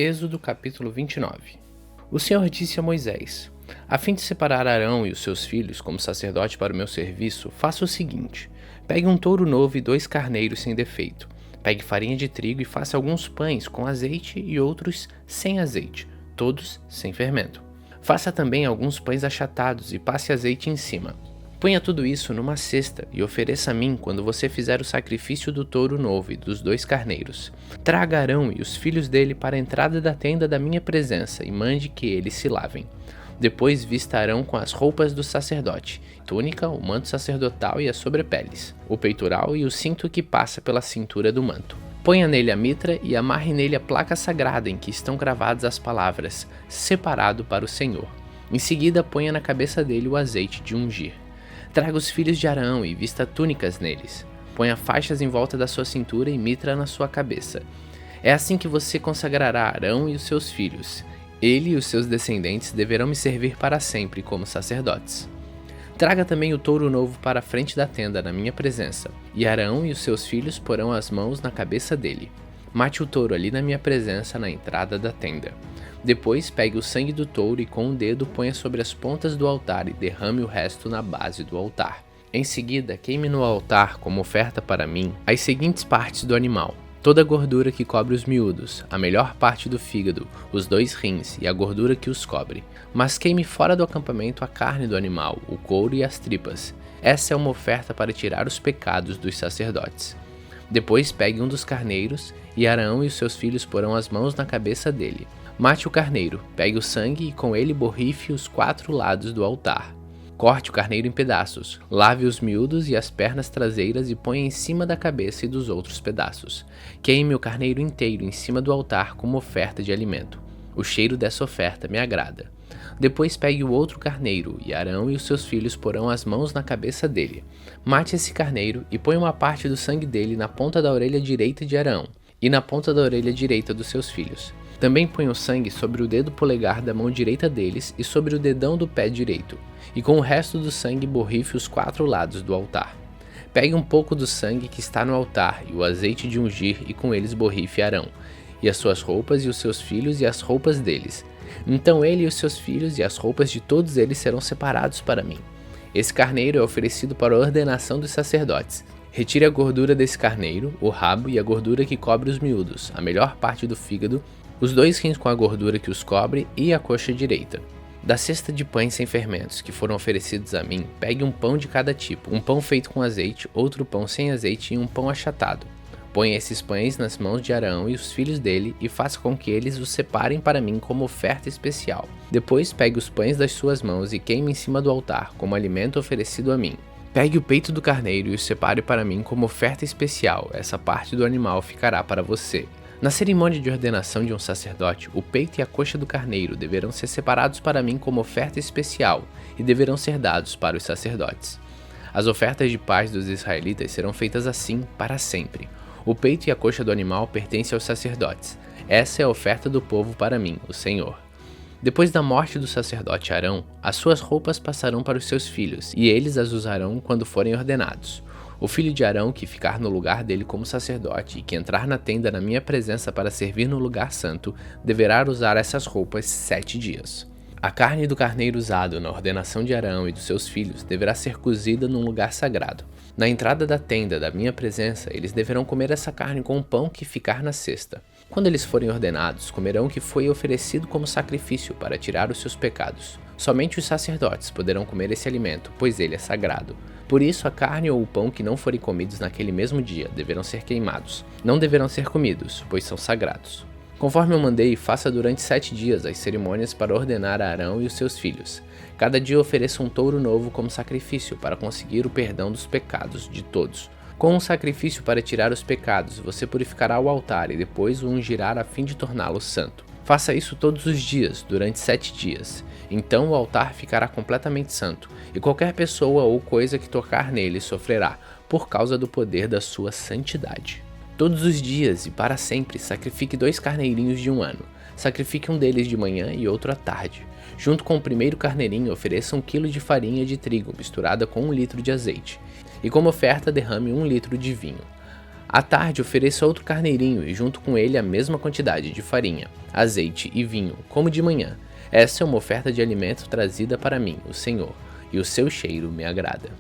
Êxodo capítulo 29. O Senhor disse a Moisés: a fim de separar Arão e os seus filhos como sacerdote para o meu serviço, faça o seguinte: pegue um touro novo e 2 carneiros sem defeito. Pegue farinha de trigo e faça alguns pães com azeite e outros sem azeite, todos sem fermento. Faça também alguns pães achatados e passe azeite em cima. Ponha tudo isso numa cesta e ofereça a mim quando você fizer o sacrifício do touro novo e dos 2 carneiros. Traga Arão e os filhos dele para a entrada da tenda da minha presença e mande que eles se lavem. Depois vista Arão com as roupas do sacerdote, túnica, o manto sacerdotal e as sobrepeles, o peitoral e o cinto que passa pela cintura do manto. Ponha nele a mitra e amarre nele a placa sagrada em que estão gravadas as palavras, separado para o Senhor. Em seguida ponha na cabeça dele o azeite de ungir. Traga os filhos de Arão e vista túnicas neles. Ponha faixas em volta da sua cintura e mitra na sua cabeça. É assim que você consagrará Arão e os seus filhos. Ele e os seus descendentes deverão me servir para sempre como sacerdotes. Traga também o touro novo para a frente da tenda na minha presença, e Arão e os seus filhos porão as mãos na cabeça dele. Mate o touro ali na minha presença na entrada da tenda. Depois pegue o sangue do touro e com o dedo ponha sobre as pontas do altar e derrame o resto na base do altar. Em seguida, queime no altar como oferta para mim as seguintes partes do animal: toda a gordura que cobre os miúdos, a melhor parte do fígado, os 2 rins e a gordura que os cobre. Mas queime fora do acampamento a carne do animal, o couro e as tripas. Essa é uma oferta para tirar os pecados dos sacerdotes. Depois pegue um dos carneiros, e Arão e os seus filhos porão as mãos na cabeça dele. Mate o carneiro, pegue o sangue e com ele borrife os 4 lados do altar. Corte o carneiro em pedaços, lave os miúdos e as pernas traseiras e ponha em cima da cabeça e dos outros pedaços. Queime o carneiro inteiro em cima do altar como oferta de alimento. O cheiro dessa oferta me agrada. Depois pegue o outro carneiro, e Arão e os seus filhos porão as mãos na cabeça dele. Mate esse carneiro e ponha uma parte do sangue dele na ponta da orelha direita de Arão e na ponta da orelha direita dos seus filhos. Também ponha o sangue sobre o dedo polegar da mão direita deles e sobre o dedão do pé direito, e com o resto do sangue borrife os 4 lados do altar. Pegue um pouco do sangue que está no altar e o azeite de ungir e com eles borrife Arão, e as suas roupas e os seus filhos e as roupas deles. Então ele e os seus filhos e as roupas de todos eles serão separados para mim. Esse carneiro é oferecido para a ordenação dos sacerdotes. Retire a gordura desse carneiro, o rabo e a gordura que cobre os miúdos, a melhor parte do fígado, os 2 rins com a gordura que os cobre e a coxa direita. Da cesta de pães sem fermentos que foram oferecidos a mim, pegue um pão de cada tipo, um pão feito com azeite, outro pão sem azeite e um pão achatado. Ponha esses pães nas mãos de Arão e os filhos dele e faça com que eles os separem para mim como oferta especial. Depois pegue os pães das suas mãos e queime em cima do altar como alimento oferecido a mim. Pegue o peito do carneiro e o separe para mim como oferta especial, essa parte do animal ficará para você. Na cerimônia de ordenação de um sacerdote, o peito e a coxa do carneiro deverão ser separados para mim como oferta especial e deverão ser dados para os sacerdotes. As ofertas de paz dos israelitas serão feitas assim para sempre. O peito e a coxa do animal pertencem aos sacerdotes. Essa é a oferta do povo para mim, o Senhor. Depois da morte do sacerdote Arão, as suas roupas passarão para os seus filhos, e eles as usarão quando forem ordenados. O filho de Arão que ficar no lugar dele como sacerdote e que entrar na tenda na minha presença para servir no lugar santo, deverá usar essas roupas 7 dias. A carne do carneiro usado na ordenação de Arão e dos seus filhos deverá ser cozida num lugar sagrado. Na entrada da tenda da minha presença, eles deverão comer essa carne com o pão que ficar na cesta. Quando eles forem ordenados, comerão o que foi oferecido como sacrifício para tirar os seus pecados. Somente os sacerdotes poderão comer esse alimento, pois ele é sagrado. Por isso, a carne ou o pão que não forem comidos naquele mesmo dia deverão ser queimados. Não deverão ser comidos, pois são sagrados. Conforme eu mandei, faça durante 7 dias as cerimônias para ordenar a Arão e os seus filhos. Cada dia ofereça um touro novo como sacrifício para conseguir o perdão dos pecados de todos. Com um sacrifício para tirar os pecados, você purificará o altar e depois o ungirá a fim de torná-lo santo. Faça isso todos os dias, durante 7 dias. Então o altar ficará completamente santo, e qualquer pessoa ou coisa que tocar nele sofrerá, por causa do poder da sua santidade. Todos os dias e para sempre sacrifique 2 carneirinhos de 1 ano. Sacrifique um deles de manhã e outro à tarde. Junto com o primeiro carneirinho, ofereça 1 quilo de farinha de trigo misturada com 1 litro de azeite. E como oferta, derrame 1 litro de vinho. À tarde ofereça outro carneirinho e junto com ele a mesma quantidade de farinha, azeite e vinho, como de manhã. Essa é uma oferta de alimento trazida para mim, o Senhor, e o seu cheiro me agrada.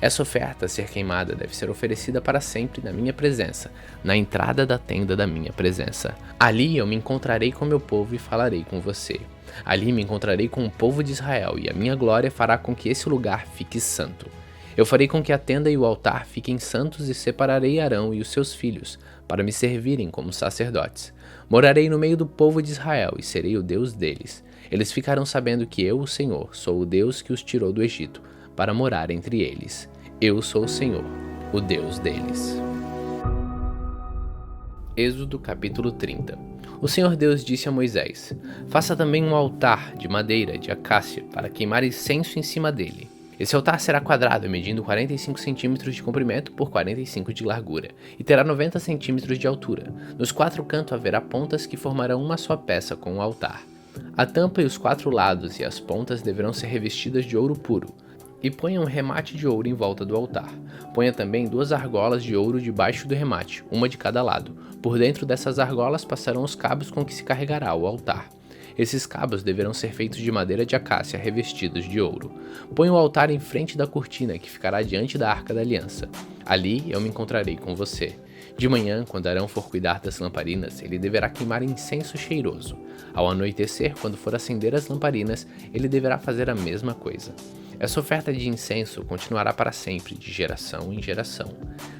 Essa oferta a ser queimada deve ser oferecida para sempre na minha presença, na entrada da tenda da minha presença. Ali eu me encontrarei com meu povo e falarei com você. Ali me encontrarei com o povo de Israel, e a minha glória fará com que esse lugar fique santo. Eu farei com que a tenda e o altar fiquem santos e separarei Arão e os seus filhos, para me servirem como sacerdotes. Morarei no meio do povo de Israel e serei o Deus deles. Eles ficarão sabendo que eu, o Senhor, sou o Deus que os tirou do Egito, para morar entre eles. Eu sou o Senhor, o Deus deles. Êxodo capítulo 30. O Senhor Deus disse a Moisés: faça também um altar de madeira de acácia para queimar incenso em cima dele. Esse altar será quadrado, medindo 45 centímetros de comprimento por 45 de largura, e terá 90 centímetros de altura. Nos 4 cantos haverá pontas que formarão uma só peça com o altar. A tampa e os 4 lados e as pontas deverão ser revestidas de ouro puro. E ponha um remate de ouro em volta do altar. Ponha também 2 argolas de ouro debaixo do remate, uma de cada lado. Por dentro dessas argolas passarão os cabos com que se carregará o altar. Esses cabos deverão ser feitos de madeira de acácia revestidos de ouro. Ponha o altar em frente da cortina que ficará diante da Arca da Aliança. Ali eu me encontrarei com você. De manhã, quando Arão for cuidar das lamparinas, ele deverá queimar incenso cheiroso. Ao anoitecer, quando for acender as lamparinas, ele deverá fazer a mesma coisa. Essa oferta de incenso continuará para sempre, de geração em geração.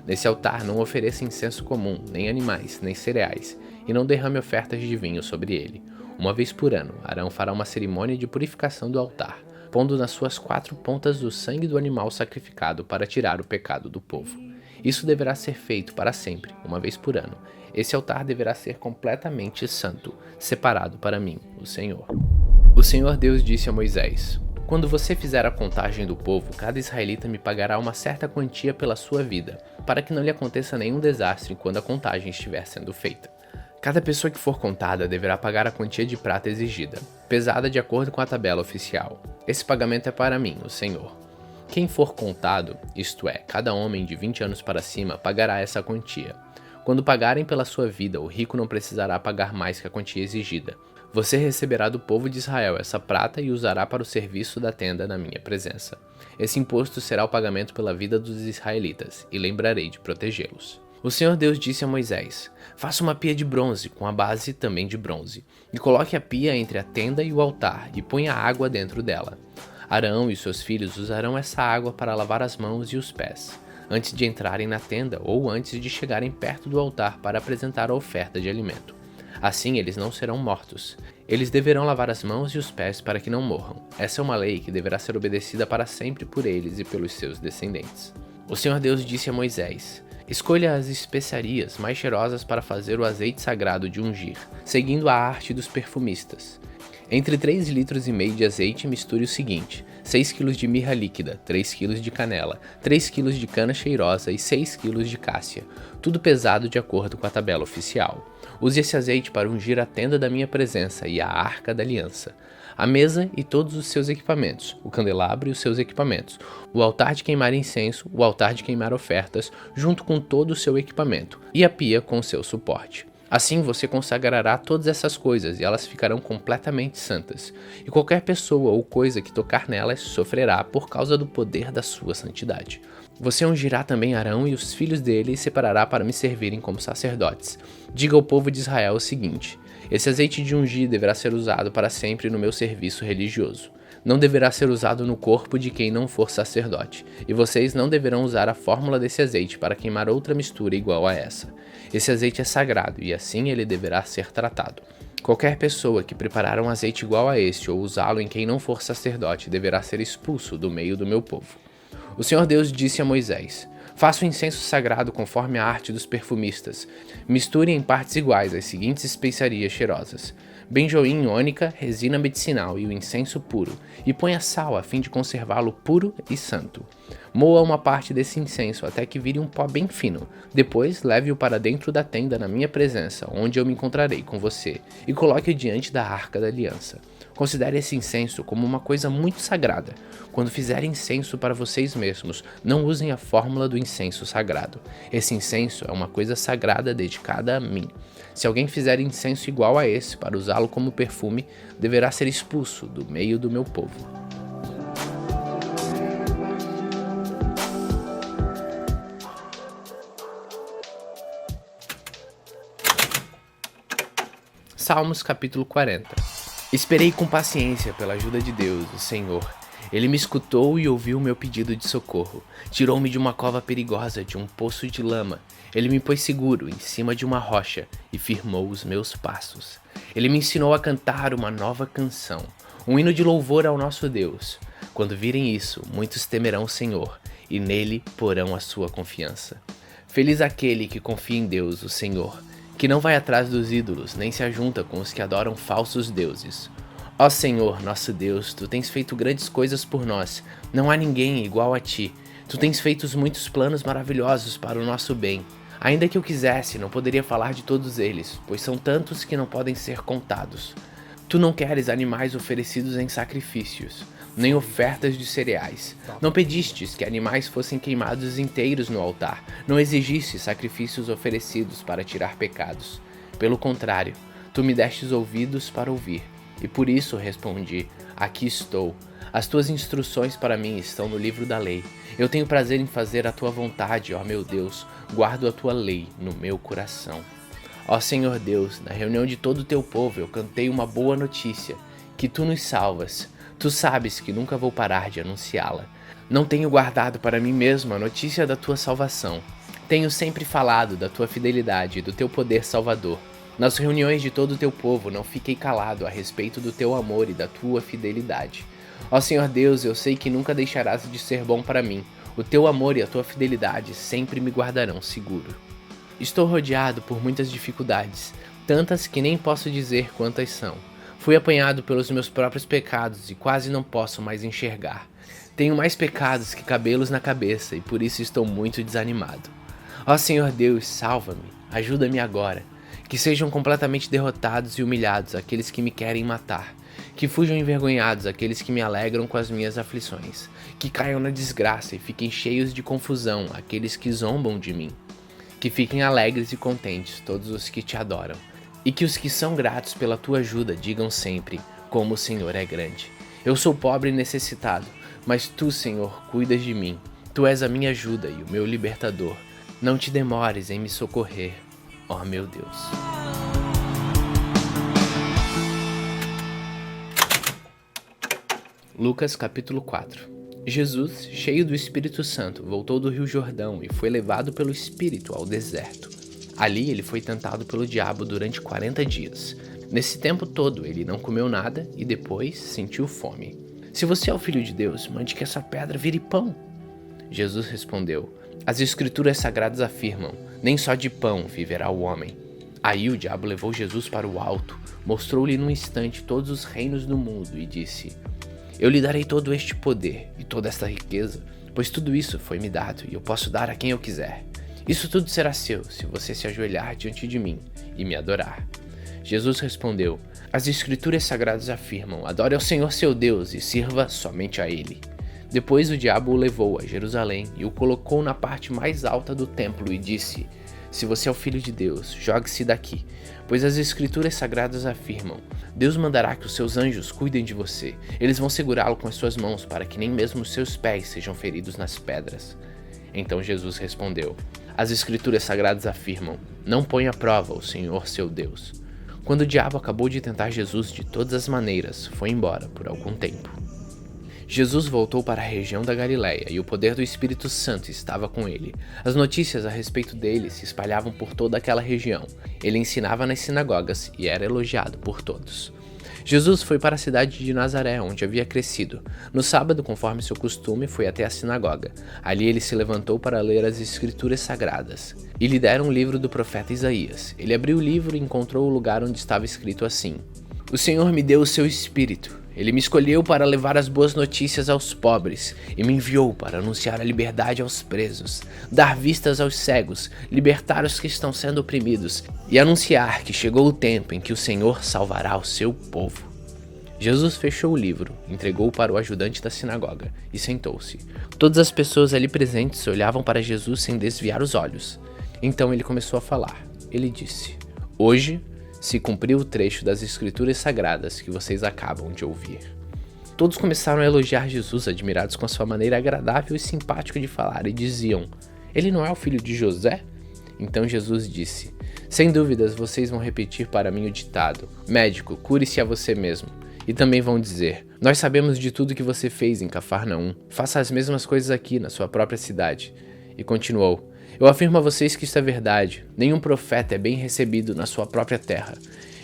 Nesse altar não ofereça incenso comum, nem animais, nem cereais, e não derrame ofertas de vinho sobre ele. Uma vez por ano, Arão fará uma cerimônia de purificação do altar, pondo nas suas 4 pontas o sangue do animal sacrificado para tirar o pecado do povo. Isso deverá ser feito para sempre, uma vez por ano. Esse altar deverá ser completamente santo, separado para mim, o Senhor. O Senhor Deus disse a Moisés: quando você fizer a contagem do povo, cada israelita me pagará uma certa quantia pela sua vida, para que não lhe aconteça nenhum desastre quando a contagem estiver sendo feita. Cada pessoa que for contada deverá pagar a quantia de prata exigida, pesada de acordo com a tabela oficial. Esse pagamento é para mim, o Senhor. Quem for contado, isto é, cada homem de 20 anos para cima, pagará essa quantia. Quando pagarem pela sua vida, o rico não precisará pagar mais que a quantia exigida. Você receberá do povo de Israel essa prata e usará para o serviço da tenda na minha presença. Esse imposto será o pagamento pela vida dos israelitas, e lembrarei de protegê-los. O Senhor Deus disse a Moisés: faça uma pia de bronze, com a base também de bronze, e coloque a pia entre a tenda e o altar, e ponha água dentro dela. Arão e seus filhos usarão essa água para lavar as mãos e os pés, antes de entrarem na tenda ou antes de chegarem perto do altar para apresentar a oferta de alimento. Assim eles não serão mortos. Eles deverão lavar as mãos e os pés para que não morram. Essa é uma lei que deverá ser obedecida para sempre por eles e pelos seus descendentes. O Senhor Deus disse a Moisés: escolha as especiarias mais cheirosas para fazer o azeite sagrado de ungir, seguindo a arte dos perfumistas. Entre 3,5 litros de azeite, misture o seguinte: 6 kg de mirra líquida, 3 kg de canela, 3 kg de cana cheirosa e 6 kg de cássia, tudo pesado de acordo com a tabela oficial. Use esse azeite para ungir a tenda da minha presença e a Arca da Aliança, a mesa e todos os seus equipamentos, o candelabro e os seus equipamentos, o altar de queimar incenso, o altar de queimar ofertas, junto com todo o seu equipamento, e a pia com seu suporte. Assim você consagrará todas essas coisas e elas ficarão completamente santas, e qualquer pessoa ou coisa que tocar nelas sofrerá por causa do poder da sua santidade. Você ungirá também Arão e os filhos dele e separará para me servirem como sacerdotes. Diga ao povo de Israel o seguinte: esse azeite de ungir deverá ser usado para sempre no meu serviço religioso. Não deverá ser usado no corpo de quem não for sacerdote, e vocês não deverão usar a fórmula desse azeite para queimar outra mistura igual a essa. Esse azeite é sagrado e assim ele deverá ser tratado. Qualquer pessoa que preparar um azeite igual a este ou usá-lo em quem não for sacerdote deverá ser expulso do meio do meu povo. O Senhor Deus disse a Moisés: faça o incenso sagrado conforme a arte dos perfumistas. Misture em partes iguais as seguintes especiarias cheirosas: benjoim, ônica, resina medicinal e o incenso puro, e ponha sal a fim de conservá-lo puro e santo. Moa uma parte desse incenso até que vire um pó bem fino. Depois, leve-o para dentro da tenda na minha presença, onde eu me encontrarei com você, e coloque-o diante da arca da aliança. Considere esse incenso como uma coisa muito sagrada. Quando fizerem incenso para vocês mesmos, não usem a fórmula do incenso sagrado. Esse incenso é uma coisa sagrada dedicada a mim. Se alguém fizer incenso igual a esse para usá-lo como perfume, deverá ser expulso do meio do meu povo. Salmos capítulo 40. Esperei com paciência pela ajuda de Deus, o Senhor. Ele me escutou e ouviu o meu pedido de socorro. Tirou-me de uma cova perigosa, de um poço de lama. Ele me pôs seguro em cima de uma rocha e firmou os meus passos. Ele me ensinou a cantar uma nova canção, um hino de louvor ao nosso Deus. Quando virem isso, muitos temerão o Senhor e nele porão a sua confiança. Feliz aquele que confia em Deus, o Senhor, que não vai atrás dos ídolos, nem se ajunta com os que adoram falsos deuses. Ó Senhor, nosso Deus, Tu tens feito grandes coisas por nós, não há ninguém igual a Ti. Tu tens feito muitos planos maravilhosos para o nosso bem. Ainda que eu quisesse, não poderia falar de todos eles, pois são tantos que não podem ser contados. Tu não queres animais oferecidos em sacrifícios, nem ofertas de cereais. Não pedistes que animais fossem queimados inteiros no altar. Não exigiste sacrifícios oferecidos para tirar pecados. Pelo contrário, Tu me destes ouvidos para ouvir. E por isso respondi, aqui estou. As tuas instruções para mim estão no livro da lei. Eu tenho prazer em fazer a tua vontade, ó meu Deus. Guardo a tua lei no meu coração. Ó Senhor Deus, na reunião de todo o teu povo eu cantei uma boa notícia, que tu nos salvas. Tu sabes que nunca vou parar de anunciá-la. Não tenho guardado para mim mesmo a notícia da tua salvação. Tenho sempre falado da tua fidelidade e do teu poder salvador. Nas reuniões de todo o teu povo não fiquei calado a respeito do teu amor e da tua fidelidade. Ó Senhor Deus, eu sei que nunca deixarás de ser bom para mim. O teu amor e a tua fidelidade sempre me guardarão seguro. Estou rodeado por muitas dificuldades, tantas que nem posso dizer quantas são. Fui apanhado pelos meus próprios pecados e quase não posso mais enxergar. Tenho mais pecados que cabelos na cabeça e por isso estou muito desanimado. Ó Senhor Deus, salva-me, ajuda-me agora. Que sejam completamente derrotados e humilhados aqueles que me querem matar. Que fujam envergonhados aqueles que me alegram com as minhas aflições. Que caiam na desgraça e fiquem cheios de confusão aqueles que zombam de mim. Que fiquem alegres e contentes todos os que te adoram. E que os que são gratos pela tua ajuda digam sempre, como o Senhor é grande. Eu sou pobre e necessitado, mas tu, Senhor, cuidas de mim. Tu és a minha ajuda e o meu libertador. Não te demores em me socorrer. Ó meu Deus. Lucas capítulo 4. Jesus, cheio do Espírito Santo, voltou do Rio Jordão e foi levado pelo Espírito ao deserto. Ali ele foi tentado pelo diabo durante 40 dias. Nesse tempo todo ele não comeu nada e depois sentiu fome. Se você é o Filho de Deus, mande que essa pedra vire pão. Jesus respondeu, as Escrituras Sagradas afirmam, nem só de pão viverá o homem. Aí o diabo levou Jesus para o alto, mostrou-lhe num instante todos os reinos do mundo e disse, eu lhe darei todo este poder e toda esta riqueza, pois tudo isso foi me dado e eu posso dar a quem eu quiser. Isso tudo será seu se você se ajoelhar diante de mim e me adorar. Jesus respondeu, as Escrituras Sagradas afirmam, adore ao Senhor seu Deus e sirva somente a Ele. Depois o diabo o levou a Jerusalém e o colocou na parte mais alta do templo e disse, se você é o Filho de Deus, jogue-se daqui, pois as Escrituras Sagradas afirmam, Deus mandará que os seus anjos cuidem de você, eles vão segurá-lo com as suas mãos para que nem mesmo os seus pés sejam feridos nas pedras. Então Jesus respondeu, as Escrituras Sagradas afirmam, não põe à prova o Senhor seu Deus. Quando o diabo acabou de tentar Jesus de todas as maneiras, foi embora por algum tempo. Jesus voltou para a região da Galileia e o poder do Espírito Santo estava com ele. As notícias a respeito dele se espalhavam por toda aquela região. Ele ensinava nas sinagogas e era elogiado por todos. Jesus foi para a cidade de Nazaré, onde havia crescido. No sábado, conforme seu costume, foi até a sinagoga. Ali ele se levantou para ler as Escrituras Sagradas. E lhe deram um livro do profeta Isaías. Ele abriu o livro e encontrou o lugar onde estava escrito assim: O Senhor me deu o seu Espírito. Ele me escolheu para levar as boas notícias aos pobres e me enviou para anunciar a liberdade aos presos, dar vistas aos cegos, libertar os que estão sendo oprimidos e anunciar que chegou o tempo em que o Senhor salvará o seu povo. Jesus fechou o livro, entregou-o para o ajudante da sinagoga e sentou-se. Todas as pessoas ali presentes olhavam para Jesus sem desviar os olhos. Então ele começou a falar. Ele disse: "Hoje se cumpriu o trecho das Escrituras Sagradas que vocês acabam de ouvir." Todos começaram a elogiar Jesus, admirados com a sua maneira agradável e simpática de falar, e diziam: "Ele não é o filho de José?" Então Jesus disse: "Sem dúvidas vocês vão repetir para mim o ditado: 'Médico, cure-se a você mesmo.' E também vão dizer: 'Nós sabemos de tudo que você fez em Cafarnaum. Faça as mesmas coisas aqui na sua própria cidade.'" E continuou: "Eu afirmo a vocês que isto é verdade. Nenhum profeta é bem recebido na sua própria terra.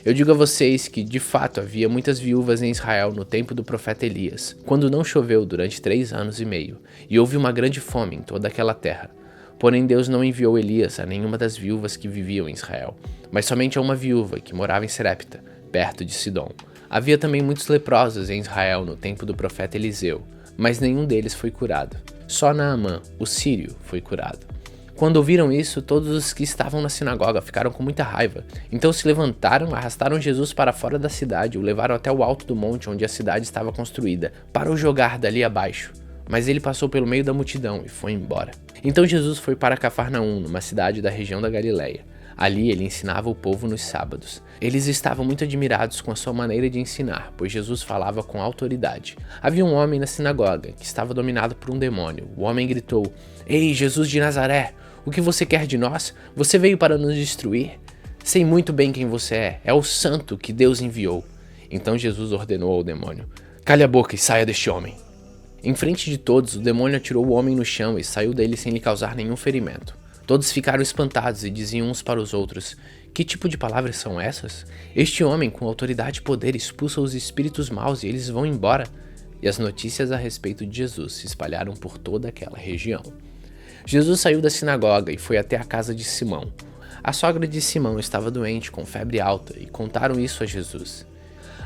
Eu digo a vocês que, de fato, havia muitas viúvas em Israel no tempo do profeta Elias, quando não choveu durante 3 anos e meio, e houve uma grande fome em toda aquela terra. Porém Deus não enviou Elias a nenhuma das viúvas que viviam em Israel, mas somente a uma viúva que morava em Serepta, perto de Sidom. Havia também muitos leprosos em Israel no tempo do profeta Eliseu, mas nenhum deles foi curado. Só Naamã, o sírio, foi curado." Quando ouviram isso, todos os que estavam na sinagoga ficaram com muita raiva. Então se levantaram, arrastaram Jesus para fora da cidade e o levaram até o alto do monte onde a cidade estava construída, para o jogar dali abaixo. Mas ele passou pelo meio da multidão e foi embora. Então Jesus foi para Cafarnaum, numa cidade da região da Galileia. Ali ele ensinava o povo nos sábados. Eles estavam muito admirados com a sua maneira de ensinar, pois Jesus falava com autoridade. Havia um homem na sinagoga que estava dominado por um demônio. O homem gritou: "Ei, Jesus de Nazaré! O que você quer de nós? Você veio para nos destruir? Sei muito bem quem você é o santo que Deus enviou." Então Jesus ordenou ao demônio: "Cale a boca e saia deste homem." Em frente de todos, o demônio atirou o homem no chão e saiu dele sem lhe causar nenhum ferimento. Todos ficaram espantados e diziam uns para os outros: "Que tipo de palavras são essas? Este homem com autoridade e poder expulsa os espíritos maus e eles vão embora." E as notícias a respeito de Jesus se espalharam por toda aquela região. Jesus saiu da sinagoga e foi até a casa de Simão. A sogra de Simão estava doente, com febre alta, e contaram isso a Jesus.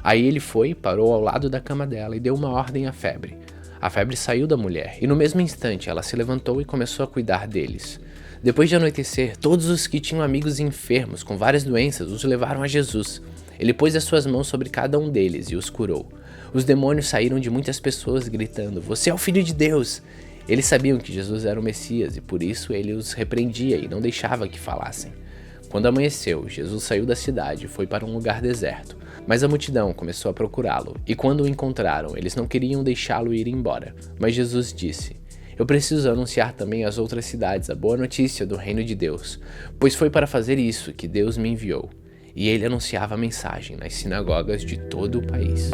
Aí ele foi, parou ao lado da cama dela e deu uma ordem à febre. A febre saiu da mulher, e no mesmo instante ela se levantou e começou a cuidar deles. Depois de anoitecer, todos os que tinham amigos enfermos com várias doenças os levaram a Jesus. Ele pôs as suas mãos sobre cada um deles e os curou. Os demônios saíram de muitas pessoas gritando: "Você é o Filho de Deus!" Eles sabiam que Jesus era o Messias e por isso ele os repreendia e não deixava que falassem. Quando amanheceu, Jesus saiu da cidade e foi para um lugar deserto, mas a multidão começou a procurá-lo, e quando o encontraram, eles não queriam deixá-lo ir embora. Mas Jesus disse: "Eu preciso anunciar também às outras cidades a boa notícia do reino de Deus, pois foi para fazer isso que Deus me enviou." E ele anunciava a mensagem nas sinagogas de todo o país.